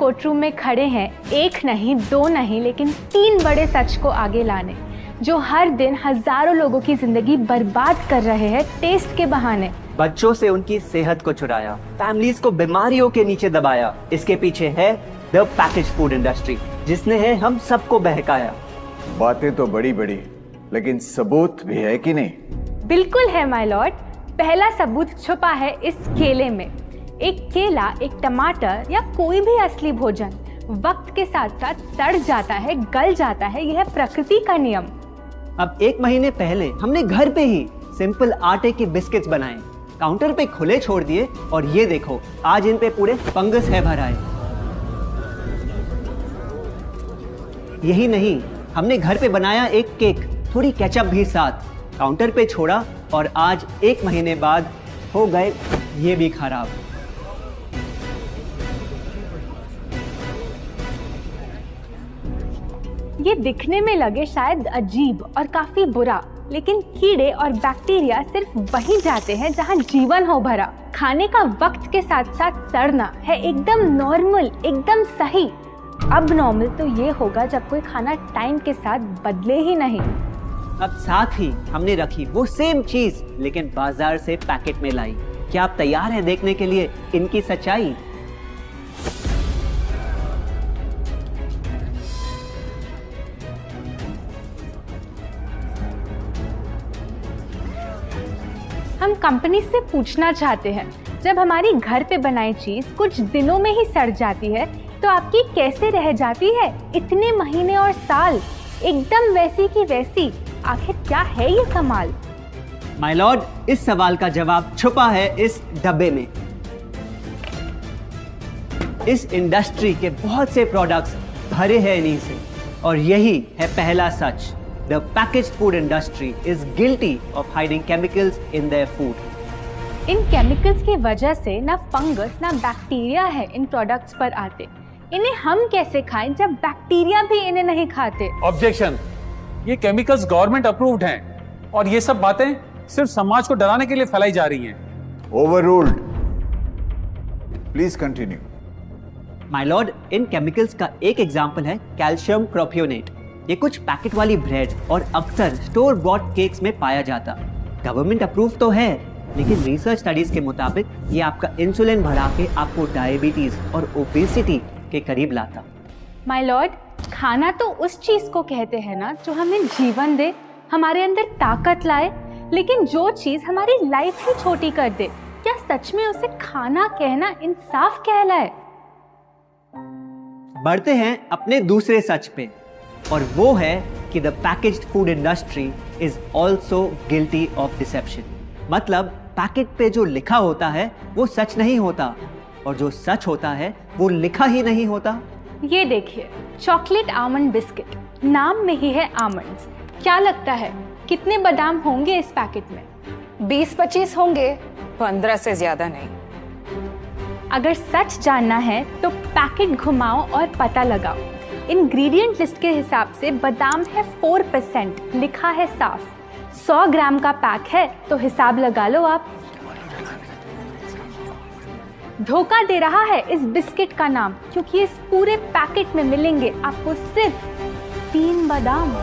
Court room में खड़े हैं एक नहीं, दो नहीं, लेकिन 3 बड़े सच को आगे लाने, जो हर दिन हजारों लोगों की जिंदगी बर्बाद कर रहे हैं टेस्ट के बहाने। बच्चों से उनकी सेहत को चुराया, फैमिलीज को बीमारियों के नीचे दबाया। इसके पीछे है द पैकेज फूड इंडस्ट्री, जिसने है हम सबको बहकाया। बातें तो बड़ी बड़ी, लेकिन सबूत भी है कि नहीं? बिल्कुल है माय लॉर्ड। पहला सबूत छुपा है इस केले में। एक केला, एक टमाटर या कोई भी असली भोजन वक्त के साथ साथ सड़ जाता है, गल जाता है। यह है प्रकृति का नियम। अब 1 महीने पहले हमने घर पे ही सिंपल आटे की बिस्किट्स बनाए, काउंटर पे खुले छोड़ दिए, और ये देखो आज इन पे पूरे फंगस है भर आए। यही नहीं, हमने घर पे बनाया एक केक, थोड़ी केचप भी साथ, काउंटर पे छोड़ा, और आज 1 महीने बाद हो गए ये भी खराब। ये दिखने में लगे शायद अजीब और काफी बुरा, लेकिन कीड़े और बैक्टीरिया सिर्फ वहीं जाते हैं जहां जीवन हो भरा। खाने का वक्त के साथ साथ सड़ना है एकदम नॉर्मल, एकदम सही। अब नॉर्मल तो ये होगा जब कोई खाना टाइम के साथ बदले ही नहीं। अब साथ ही हमने रखी वो सेम चीज, लेकिन बाजार से पैकेट में लाई। क्या आप तैयार हैं देखने के लिए इनकी सच्चाई? हम कंपनी से पूछना चाहते हैं, जब हमारी घर पे बनाई चीज कुछ दिनों में ही सड़ जाती है, तो आपकी कैसे रह जाती है इतने महीने और साल एकदम वैसी की वैसी? आखिर क्या है ये कमाल? माय लॉर्ड, इस सवाल का जवाब छुपा है इस डब्बे में। इस इंडस्ट्री के बहुत से प्रोडक्ट्स भरे हैं इन्हीं से, और यही है पहला सच। The packaged food industry is guilty of hiding chemicals in their food. In chemicals की वजह से ना फंगस ना बैक्टीरिया है इन प्रोडक्ट्स पर आते। इन्हें हम कैसे खाएं जब बैक्टीरिया भी इन्हें नहीं खाते? ऑब्जेक्शन, ये केमिकल्स गवर्नमेंट अप्रूव्ड हैं, और ये सब बातें सिर्फ समाज को डराने के लिए फैलाई जा रही हैं। Overruled. Please continue. My Lord, in chemicals का एक एग्जांपल है कैल्शियम प्रोपियोनेट। ये कुछ पैकेट वाली ब्रेड और अक्सर स्टोर बॉट केक्स में पाया जाता। गवर्नमेंट अप्रूव तो है, लेकिन रिसर्च स्टडीज के मुताबिक ये आपका इंसुलिन बढ़ा के आपको डायबिटीज और ओबेसिटी के करीब लाता। माय लॉर्ड, खाना तो उस चीज को कहते हैं ना जो हमें जीवन दे, हमारे अंदर ताकत लाए, लेकिन जो चीज हमारी लाइफ ही छोटी कर दे, क्या सच में उसे खाना कहना इंसाफ कहलाए? बढ़ते हैं अपने दूसरे सच पे, और वो है कि the packaged food industry is also guilty of deception. मतलब पैकेट पे जो लिखा होता है वो सच नहीं होता, और जो सच होता है वो लिखा ही नहीं होता। ये देखिए, चॉकलेट आमंड बिस्किट, नाम में ही है आमंड्स। क्या लगता है कितने बादाम होंगे इस पैकेट में? 20-25 होंगे, 15 से ज्यादा नहीं। अगर सच जानना है तो पैकेट घुमाओ और पता लगाओ। इंग्रेडिएंट लिस्ट के हिसाब से बादाम है 4%, लिखा है साफ। 100 ग्राम का पैक है तो हिसाब लगा लो आप। धोखा दे रहा है इस बिस्किट का नाम, क्योंकि इस पूरे पैकेट में मिलेंगे आपको सिर्फ 3 बादाम।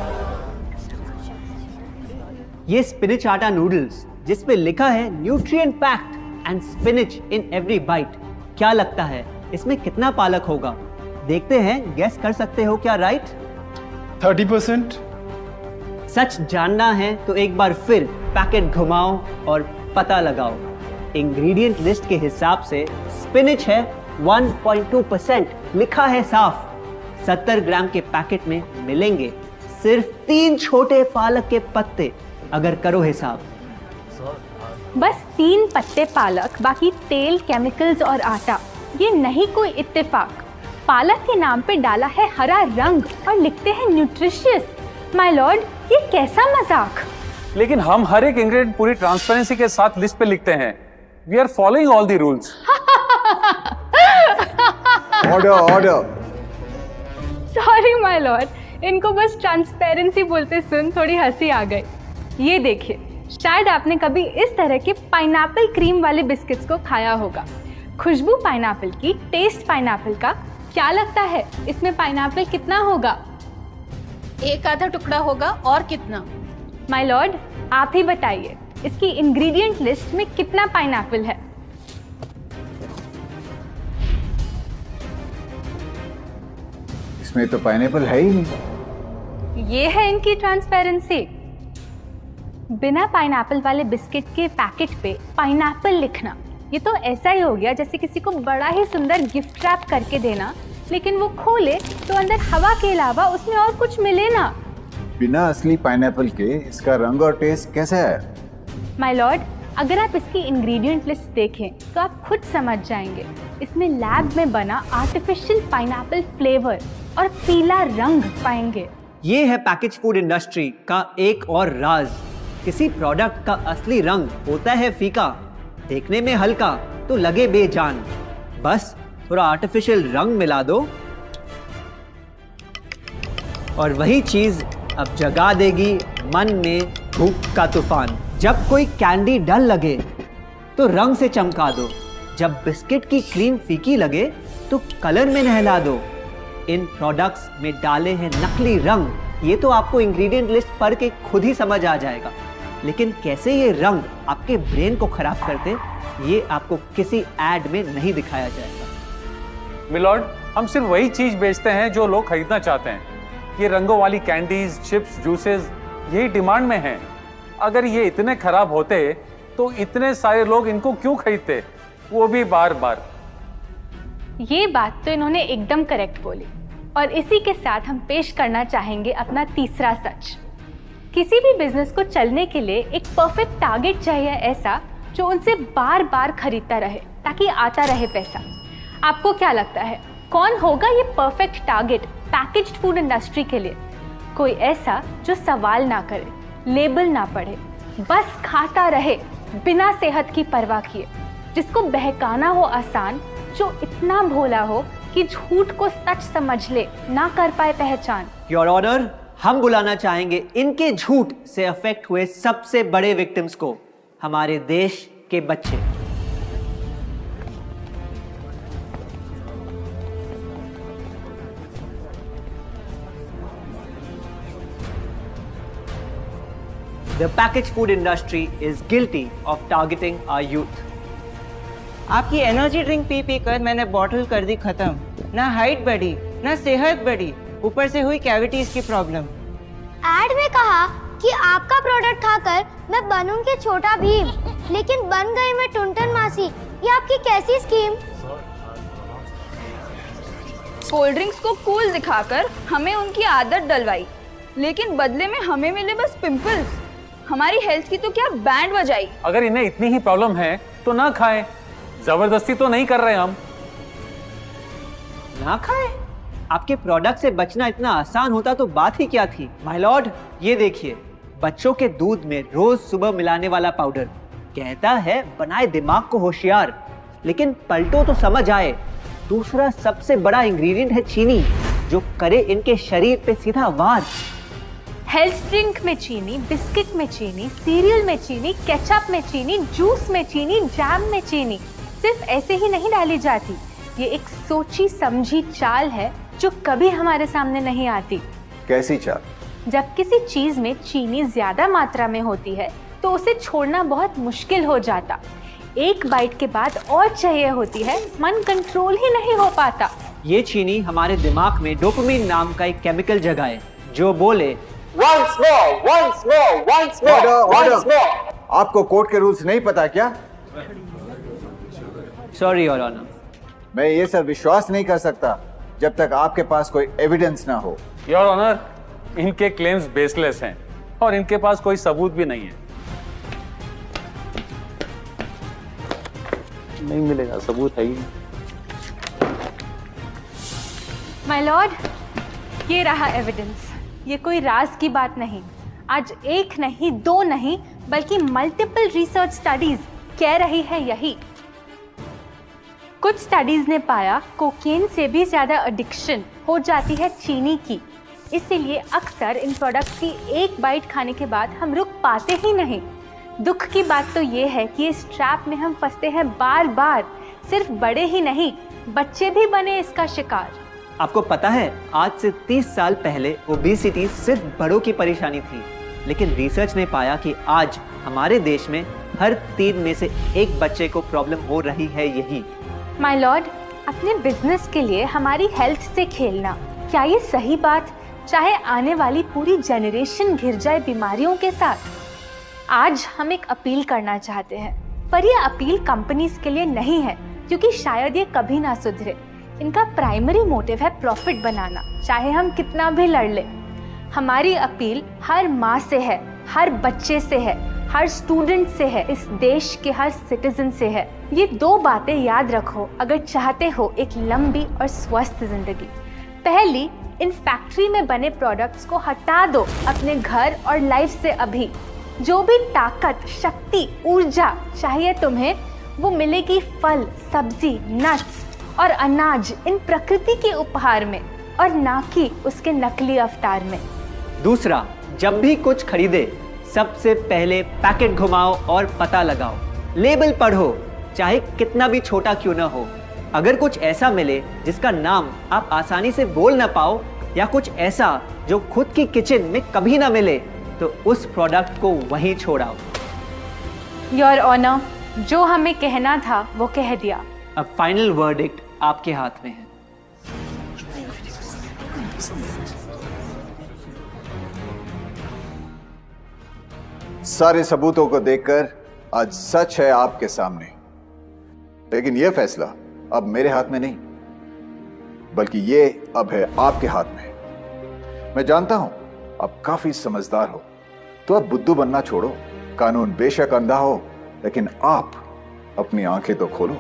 ये स्पिनच आटा नूडल्स, जिसपे लिखा है nutrient packed and spinach in every bite. क्या लगता है इसमें कितना पालक होगा? देखते हैं, गेस कर सकते हो क्या राइट? 30%। सच जानना है तो एक बार फिर पैकेट घुमाओ और पता लगाओ। इंग्रेडिएंट लिस्ट के हिसाब से स्पिनच है 1.2%, लिखा है साफ। 70 ग्राम के पैकेट में मिलेंगे सिर्फ 3 छोटे पालक के पत्ते। अगर करो हिसाब, बस 3 पत्ते पालक, बाकी तेल, केमिकल्स और आटा। ये नहीं कोई इत्तेफाक। पालक के नाम पे डाला है हरा रंग और लिखते हैं न्यूट्रिशियस। माय लॉर्ड, ये कैसा मजाक? लेकिन हम हर एक इंग्रेडिएंट पूरी ट्रांसपेरेंसी के साथ लिस्ट पे लिखते हैं। We are following all the rules. Order order. Sorry my lord, इनको बस ट्रांसपेरेंसी बोलते सुन थोड़ी हंसी आ गई। ये देखिए, शायद आपने कभी इस तरह के पाइनएप्पल क्रीम वाले बिस्किट्स को खाया होगा। खुशबू पाइनएप्पल की, टेस्ट पाइनएप्पल का, क्या लगता है इसमें पाइनएप्पल कितना होगा? एक आधा टुकड़ा होगा और कितना? माय लॉर्ड, आप ही बताइए, इसकी इंग्रेडिएंट लिस्ट में कितना पाइनएप्पल है? इसमें तो पाइनएप्पल है ही नहीं। ये है इनकी ट्रांसपेरेंसी। बिना पाइनएप्पल वाले बिस्किट के पैकेट पे पाइनएप्पल लिखना, ये तो ऐसा ही हो गया जैसे किसी को बड़ा ही सुंदर गिफ्ट रैप करके देना, लेकिन वो खोले तो अंदर हवा के अलावा उसमें और कुछ मिले ना। बिना असली पाइनएप्पल के इसका रंग और टेस्ट कैसा है? माय लॉर्ड, अगर आप इसकी इंग्रेडिएंट लिस्ट देखें तो आप खुद समझ जाएंगे। इसमें लैब में बना आर्टिफिशियल पाइनएप्पल फ्लेवर और पीला रंग पाएंगे। ये है पैकेज फूड इंडस्ट्री का एक और राज। किसी प्रोडक्ट का असली रंग होता है फीका, देखने में हल्का तो लगे बेजान। बस थोड़ा आर्टिफिशियल रंग मिला दो और वही चीज अब जगा देगी मन में भूख का तूफान। जब कोई कैंडी डल लगे तो रंग से चमका दो, जब बिस्किट की क्रीम फीकी लगे तो कलर में नहला दो। इन प्रोडक्ट्स में डाले हैं नकली रंग। ये तो आपको इंग्रेडिएंट लिस्ट पढ़ के खुद ही समझ आ जाएगा, लेकिन कैसे ये रंग आपके ब्रेन को खराब करते, ये आपको किसी एड में नहीं दिखाया जाएगा। मिलॉर्ड, हम सिर्फ वही चीज बेचते हैं जो लोग खरीदना चाहते हैं। ये रंगों वाली कैंडीज, चिप्स, जूसेस यही डिमांड में हैं। अगर ये इतने खराब होते तो इतने सारे लोग इनको क्यों खरीदते, वो भी बार बार। ये बात तो इन्होंने एकदम करेक्ट बोली, और इसी के साथ हम पेश करना चाहेंगे अपना तीसरा सच। किसी भी बिजनेस को चलने के लिए एक परफेक्ट टारगेट चाहिए, ऐसा जो उनसे बार बार खरीदता रहे ताकि आता रहे पैसा। आपको क्या लगता है कौन होगा ये perfect target packaged food industry के लिए? कोई ऐसा जो सवाल ना करे, लेबल ना पढ़े, बस खाता रहे बिना सेहत की परवाह किए, जिसको बहकाना हो आसान, जो इतना भोला हो कि झूठ को सच समझ ले, ना कर पाए पहचान। योर ऑनर, हम बुलाना चाहेंगे इनके झूठ से अफेक्ट हुए सबसे बड़े विक्टिम्स को, हमारे देश के बच्चे। The packaged food industry is guilty of targeting our youth. आपकी एनर्जी ड्रिंक पी पी कर मैंने बॉटल कर दी खत्म। ना हाइट बढ़ी, ना सेहत बढ़ी, ऊपर से हुई कैविटीज की प्रॉब्लम। एड में कहा कि आपका प्रोडक्ट खाकर मैं बनूंगी छोटा भीम, लेकिन बन गई मैं टुनटन मासी। ये आपकी कैसी स्कीम? कोल्ड ड्रिंक्स को कूल दिखाकर हमें उनकी आदत डलवाई, लेकिन बदले में हमें मिले बस पिंपल्स। हमारी हेल्थ की तो क्या बैंड बजाई। अगर इन्हें इतनी ही प्रॉब्लम है तो ना खाएं, जबरदस्ती तो नहीं कर रहे हम। ना खाएं? आपके प्रोडक्ट से बचना इतना आसान होता तो बात ही क्या थी। माय लॉर्ड, ये देखिए, बच्चों के दूध में रोज सुबह मिलाने वाला पाउडर कहता है बनाए दिमाग को होशियार, लेकिन पलटो तो समझ आए। दूसरा सबसे बड़ा इंग्रेडिएंट है चीनी, जो करे इनके शरीर पे सीधा वार। हेल्थ ड्रिंक में चीनी, बिस्किट में चीनी, सीरियल में चीनी, केचप में चीनी, जूस में चीनी, जैम में चीनी सिर्फ ऐसे ही नहीं डाली जाती। ये एक सोची समझी चाल है जो कभी हमारे सामने नहीं आती। कैसी चाल? जब किसी चीज में चीनी ज्यादा मात्रा में होती है तो उसे छोड़ना बहुत मुश्किल हो जाता। एक बाइट के बाद और चाहिए होती है, मन कंट्रोल ही नहीं हो पाता। ये चीनी हमारे दिमाग में डोपामिन नाम का एक केमिकल जगाए, जो बोले once more, once more, once more, once more. आपको कोर्ट के रूल्स नहीं पता क्या? Sorry your honour. मैं ये सब विश्वास नहीं कर सकता जब तक आपके पास कोई एविडेंस ना हो। योर ऑनर, इनके क्लेम्स बेसलेस हैं और इनके पास कोई सबूत भी नहीं है। नहीं मिलेगा, सबूत है ही। माय लॉर्ड, ये रहा एविडेंस। ये कोई राज की बात नहीं। आज एक नहीं, दो नहीं, बल्कि मल्टीपल रिसर्च स्टडीज कह रही है यही। कुछ स्टडीज ने पाया कोकेन से भी ज्यादा एडिक्शन हो जाती है चीनी की। इसीलिए अक्सर इन प्रोडक्ट्स की एक बाइट खाने के बाद हम रुक पाते ही नहीं। दुख की बात तो ये है कि इस ट्रैप में हम फंसते हैं बार बार। सिर्फ बड़े ही नहीं, बच्चे भी बने इसका शिकार। आपको पता है, आज से 30 साल पहले ओबेसिटी सिर्फ बड़ों की परेशानी थी, लेकिन रिसर्च ने पाया कि आज हमारे देश में हर 3 में से 1 बच्चे को प्रॉब्लम हो रही है यही। माय लॉर्ड, अपने बिजनेस के लिए हमारी हेल्थ से खेलना, क्या ये सही बात, चाहे आने वाली पूरी जनरेशन घिर जाए बीमारियों के साथ? आज हम एक अपील करना चाहते हैं, पर ये अपील कंपनीज के लिए नहीं है, क्योंकि शायद ये कभी ना सुधरे। इनका प्राइमरी मोटिव है प्रॉफिट बनाना, चाहे हम कितना भी लड़ लें। हमारी अपील हर माँ से है, हर बच्चे से है, हर स्टूडेंट से है, इस देश के हर सिटीजन से है। ये 2 बातें याद रखो अगर चाहते हो एक लंबी और स्वस्थ जिंदगी। पहली, इन फैक्ट्री में बने प्रोडक्ट्स को हटा दो अपने घर और लाइफ से अभी। जो भी ताकत, शक्ति, ऊर्जा चाहिए तुम्हें, वो मिलेगी फल, सब्जी, नट्स और अनाज इन प्रकृति के उपहार में, और ना कि उसके नकली अवतार में। दूसरा, जब भी कुछ खरीदे सबसे पहले पैकेट घुमाओ और पता लगाओ, लेबल पढ़ो, चाहे कितना भी छोटा क्यों ना हो। अगर कुछ ऐसा मिले जिसका नाम आप आसानी से बोल ना पाओ, या कुछ ऐसा जो खुद की किचन में कभी ना मिले, तो उस प्रोडक्ट को वहीं छोड़ाओ। योर ऑनर, जो हमें कहना था वो कह दिया। अब फाइनल वर्डिक्ट आपके हाथ में है। सारे सबूतों को देखकर आज सच है आपके सामने, लेकिन यह फैसला अब मेरे हाथ में नहीं, बल्कि ये अब है आपके हाथ में। मैं जानता हूं आप काफी समझदार हो, तो अब बुद्धू बनना छोड़ो। कानून बेशक अंधा हो, लेकिन आप अपनी आंखें तो खोलो।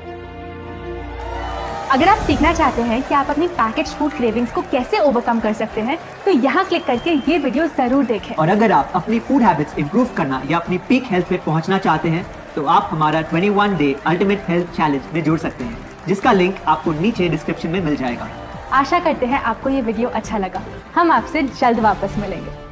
अगर आप सीखना चाहते हैं कि आप अपनी पैकेज फूड क्रेविंग्स को कैसे ओवरकम कर सकते हैं, तो यहाँ क्लिक करके ये वीडियो जरूर देखें। और अगर आप अपनी फूड हैबिट्स इंप्रूव करना या अपनी पीक हेल्थ पे पहुंचना चाहते हैं, तो आप हमारा 21 डे अल्टीमेट हेल्थ चैलेंज में जुड़ सकते हैं, जिसका लिंक आपको नीचे डिस्क्रिप्शन में मिल जाएगा। आशा करते हैं आपको ये वीडियो अच्छा लगा। हम आपसे जल्द वापस मिलेंगे।